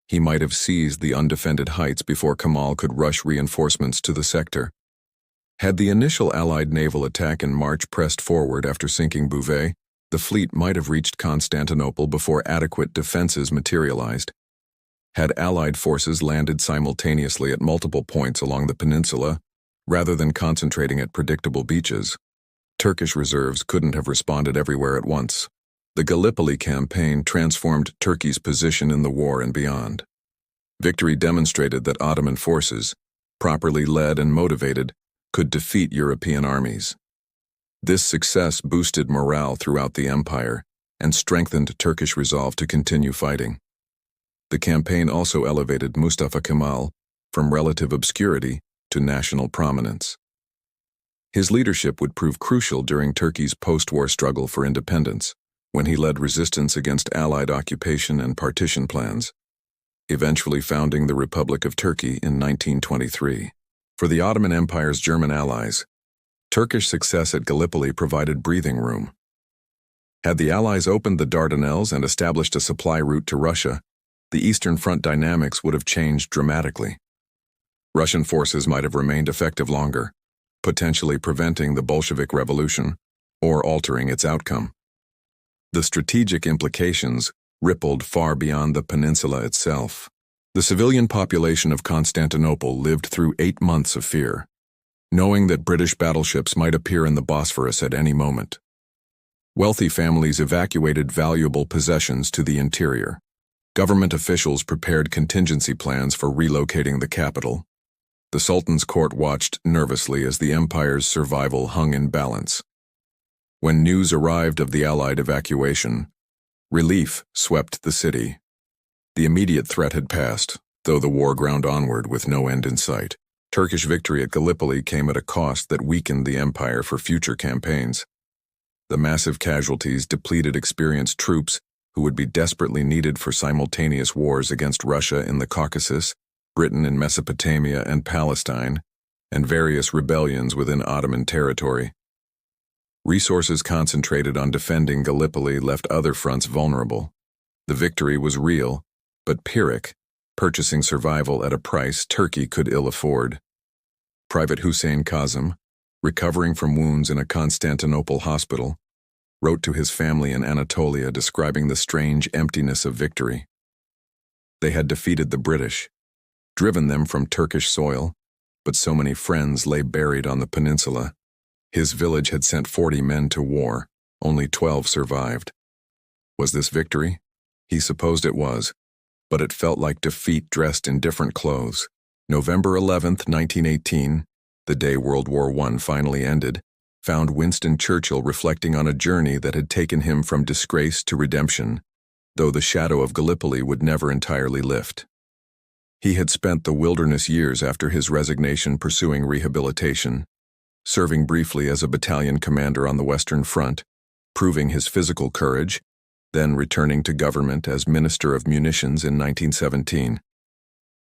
S1: he might have seized the undefended heights before Kemal could rush reinforcements to the sector. Had the initial Allied naval attack in March pressed forward after sinking Beauvais, the fleet might have reached Constantinople before adequate defenses materialized. Had Allied forces landed simultaneously at multiple points along the peninsula, rather than concentrating at predictable beaches, Turkish reserves couldn't have responded everywhere at once. The Gallipoli campaign transformed Turkey's position in the war and beyond. Victory demonstrated that Ottoman forces, properly led and motivated, could defeat European armies. This success boosted morale throughout the empire and strengthened Turkish resolve to continue fighting. The campaign also elevated Mustafa Kemal from relative obscurity to national prominence. His leadership would prove crucial during Turkey's post-war struggle for independence, when he led resistance against Allied occupation and partition plans, eventually founding the Republic of Turkey in 1923. For the Ottoman Empire's German allies, Turkish success at Gallipoli provided breathing room. Had the Allies opened the Dardanelles and established a supply route to Russia, the Eastern Front dynamics would have changed dramatically. Russian forces might have remained effective longer, potentially preventing the Bolshevik Revolution or altering its outcome. The strategic implications rippled far beyond the peninsula itself. The civilian population of Constantinople lived through 8 months of fear, knowing that British battleships might appear in the Bosphorus at any moment. Wealthy families evacuated valuable possessions to the interior. Government officials prepared contingency plans for relocating the capital. The Sultan's court watched nervously as the empire's survival hung in balance. When news arrived of the Allied evacuation, relief swept the city. The immediate threat had passed, though the war ground onward with no end in sight. Turkish victory at Gallipoli came at a cost that weakened the empire for future campaigns. The massive casualties depleted experienced troops who would be desperately needed for simultaneous wars against Russia in the Caucasus, Britain in Mesopotamia and Palestine, and various rebellions within Ottoman territory. Resources concentrated on defending Gallipoli left other fronts vulnerable. The victory was real, but Pyrrhic, purchasing survival at a price Turkey could ill afford. Private Hussein Kazım, recovering from wounds in a Constantinople hospital, wrote to his family in Anatolia describing the strange emptiness of victory. They had defeated the British, driven them from Turkish soil, but so many friends lay buried on the peninsula. His village had sent 40 men to war, only 12 survived. Was this victory? He supposed it was, but it felt like defeat dressed in different clothes. November 11, 1918, the day World War I finally ended, found Winston Churchill reflecting on a journey that had taken him from disgrace to redemption, though the shadow of Gallipoli would never entirely lift. He had spent the wilderness years after his resignation pursuing rehabilitation, serving briefly as a battalion commander on the Western Front, proving his physical courage, then returning to government as Minister of Munitions in 1917.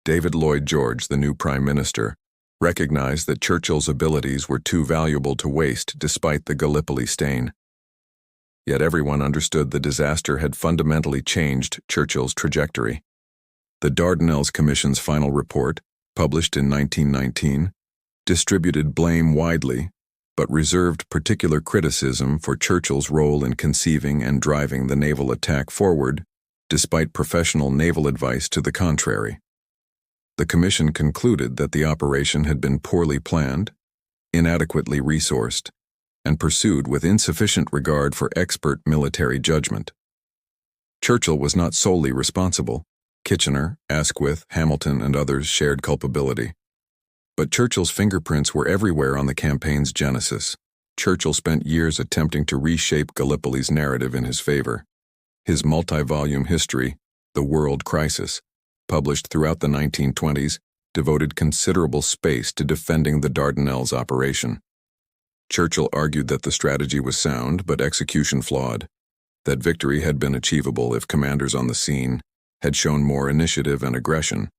S1: David Lloyd George, the new Prime Minister, recognized that Churchill's abilities were too valuable to waste despite the Gallipoli stain. Yet everyone understood the disaster had fundamentally changed Churchill's trajectory. The Dardanelles Commission's final report, published in 1919, distributed blame widely, but reserved particular criticism for Churchill's role in conceiving and driving the naval attack forward, despite professional naval advice to the contrary. The commission concluded that the operation had been poorly planned, inadequately resourced, and pursued with insufficient regard for expert military judgment. Churchill was not solely responsible. Kitchener, Asquith, Hamilton, and others shared culpability. But Churchill's fingerprints were everywhere on the campaign's genesis. Churchill spent years attempting to reshape Gallipoli's narrative in his favor. His multi-volume history, The World Crisis, published throughout the 1920s, devoted considerable space to defending the Dardanelles operation. Churchill argued that the strategy was sound but execution flawed, that victory had been achievable if commanders on the scene had shown more initiative and aggression.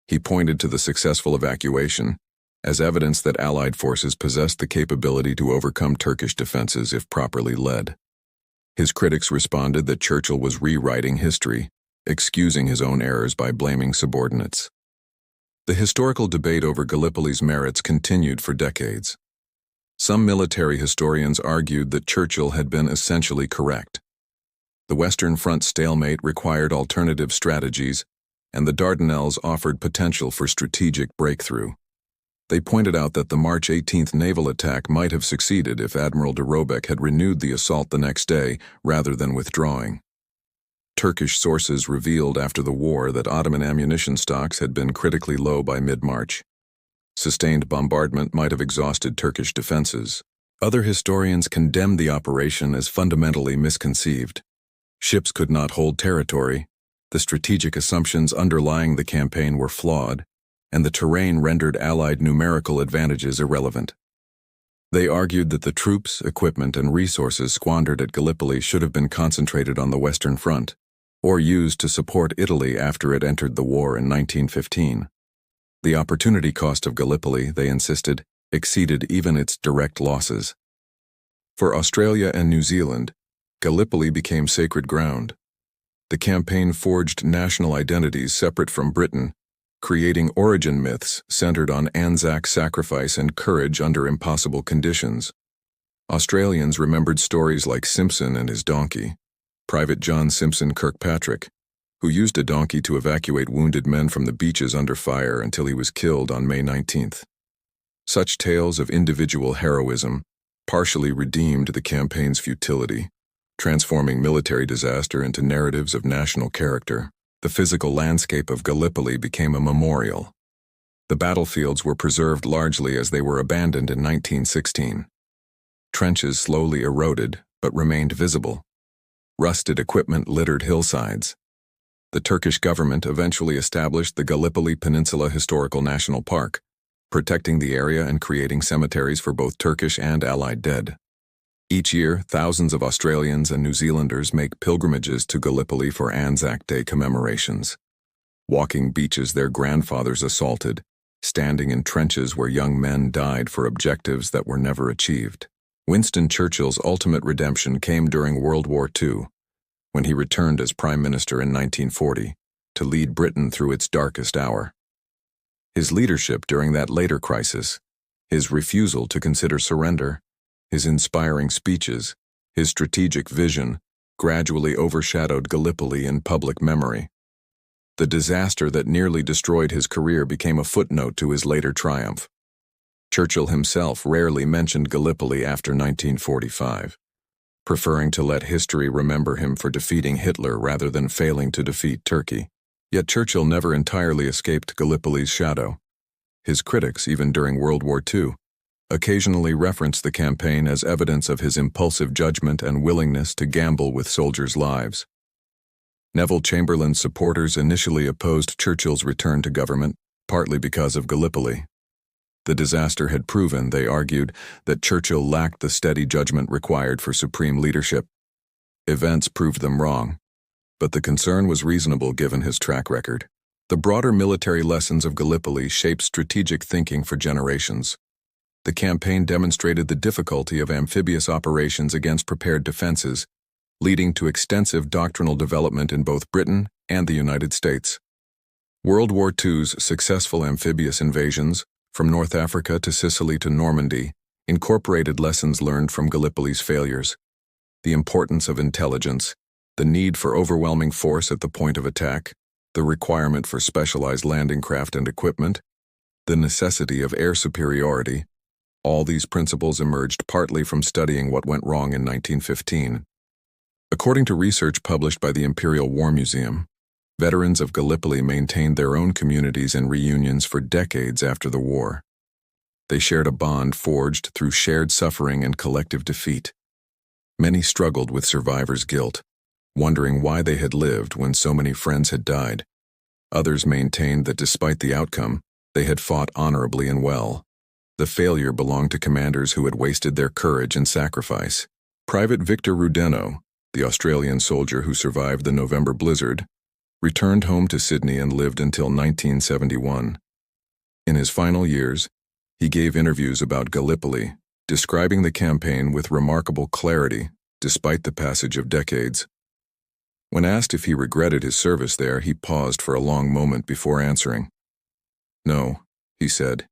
S1: He pointed to the successful evacuation as evidence that Allied forces possessed the capability to overcome Turkish defenses if properly led. His critics responded that Churchill was rewriting history, excusing his own errors by blaming subordinates. The historical debate over Gallipoli's merits continued for decades. Some military historians argued that Churchill had been essentially correct. The Western Front stalemate required alternative strategies, and the Dardanelles offered potential for strategic breakthrough. They pointed out that the March 18th naval attack might have succeeded if Admiral de Robeck had renewed the assault the next day rather than withdrawing. Turkish sources revealed after the war that Ottoman ammunition stocks had been critically low by mid-March. Sustained bombardment might have exhausted Turkish defenses. Other historians condemned the operation as fundamentally misconceived. Ships could not hold territory, the strategic assumptions underlying the campaign were flawed, and the terrain rendered Allied numerical advantages irrelevant. They argued that the troops, equipment, and resources squandered at Gallipoli should have been concentrated on the Western Front, or used to support Italy after it entered the war in 1915. The opportunity cost of Gallipoli, they insisted, exceeded even its direct losses. For Australia and New Zealand, Gallipoli became sacred ground. The campaign forged national identities separate from Britain, creating origin myths centered on Anzac's sacrifice and courage under impossible conditions. Australians remembered stories like Simpson and his donkey, Private John Simpson Kirkpatrick, who used a donkey to evacuate wounded men from the beaches under fire until he was killed on May 19th. Such tales of individual heroism partially redeemed the campaign's futility, transforming military disaster into narratives of national character. The physical landscape of Gallipoli became a memorial. The battlefields were preserved largely as they were abandoned in 1916. Trenches slowly eroded but remained visible. Rusted equipment littered hillsides. The Turkish government eventually established the Gallipoli Peninsula Historical National Park, protecting the area and creating cemeteries for both Turkish and Allied dead. Each year, thousands of Australians and New Zealanders make pilgrimages to Gallipoli for Anzac Day commemorations. Walking beaches their grandfathers assaulted, standing in trenches where young men died for objectives that were never achieved. Winston Churchill's ultimate redemption came during World War II, when he returned as Prime Minister in 1940 to lead Britain through its darkest hour. His leadership during that later crisis, his refusal to consider surrender, his inspiring speeches, his strategic vision, gradually overshadowed Gallipoli in public memory. The disaster that nearly destroyed his career became a footnote to his later triumph. Churchill himself rarely mentioned Gallipoli after 1945, preferring to let history remember him for defeating Hitler rather than failing to defeat Turkey. Yet Churchill never entirely escaped Gallipoli's shadow. His critics, even during World War II, occasionally referenced the campaign as evidence of his impulsive judgment and willingness to gamble with soldiers' lives. Neville Chamberlain's supporters initially opposed Churchill's return to government, partly because of Gallipoli. The disaster had proven, they argued, that Churchill lacked the steady judgment required for supreme leadership. Events proved them wrong, but the concern was reasonable given his track record. The broader military lessons of Gallipoli shaped strategic thinking for generations. The campaign demonstrated the difficulty of amphibious operations against prepared defenses, leading to extensive doctrinal development in both Britain and the United States. World War II's successful amphibious invasions, from North Africa to Sicily to Normandy, incorporated lessons learned from Gallipoli's failures. The importance of intelligence, the need for overwhelming force at the point of attack, the requirement for specialized landing craft and equipment, the necessity of air superiority. All these principles emerged partly from studying what went wrong in 1915. According to research published by the Imperial War Museum, veterans of Gallipoli maintained their own communities and reunions for decades after the war. They shared a bond forged through shared suffering and collective defeat. Many struggled with survivor's guilt, wondering why they had lived when so many friends had died. Others maintained that despite the outcome, they had fought honorably and well. The failure belonged to commanders who had wasted their courage and sacrifice. Private Victor Rudeno, the Australian soldier who survived the November blizzard, returned home to Sydney and lived until 1971. In his final years, he gave interviews about Gallipoli, describing the campaign with remarkable clarity despite the passage of decades. When asked if he regretted his service there, he paused for a long moment before answering. No, he said.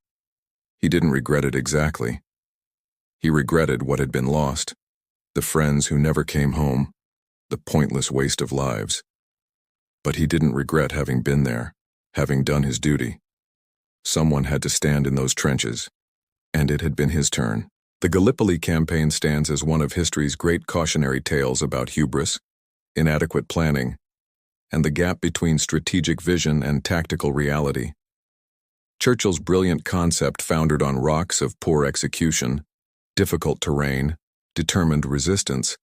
S1: He didn't regret it exactly. He regretted what had been lost, the friends who never came home, the pointless waste of lives. But he didn't regret having been there, having done his duty. Someone had to stand in those trenches, and it had been his turn. The Gallipoli campaign stands as one of history's great cautionary tales about hubris, inadequate planning, and the gap between strategic vision and tactical reality. Churchill's brilliant concept foundered on rocks of poor execution, difficult terrain, determined resistance,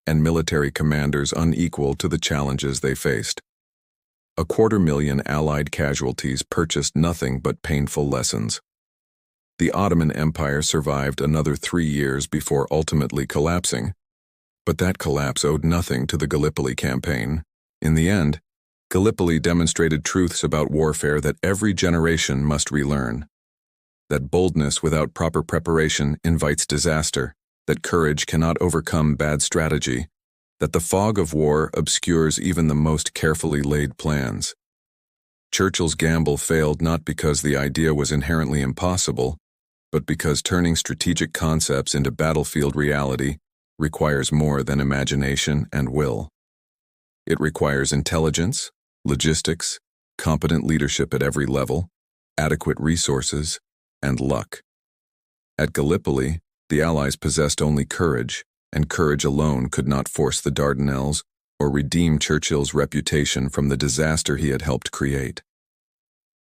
S1: and military commanders unequal to the challenges they faced. 250,000 Allied casualties purchased nothing but painful lessons. The Ottoman Empire survived another 3 years before ultimately collapsing, but that collapse owed nothing to the Gallipoli campaign. In the end, Gallipoli demonstrated truths about warfare that every generation must relearn. That boldness without proper preparation invites disaster, that courage cannot overcome bad strategy, that the fog of war obscures even the most carefully laid plans. Churchill's gamble failed not because the idea was inherently impossible, but because turning strategic concepts into battlefield reality requires more than imagination and will. It requires intelligence, logistics, competent leadership at every level, adequate resources, and luck. At Gallipoli, the Allies possessed only courage, and courage alone could not force the Dardanelles or redeem Churchill's reputation from the disaster he had helped create.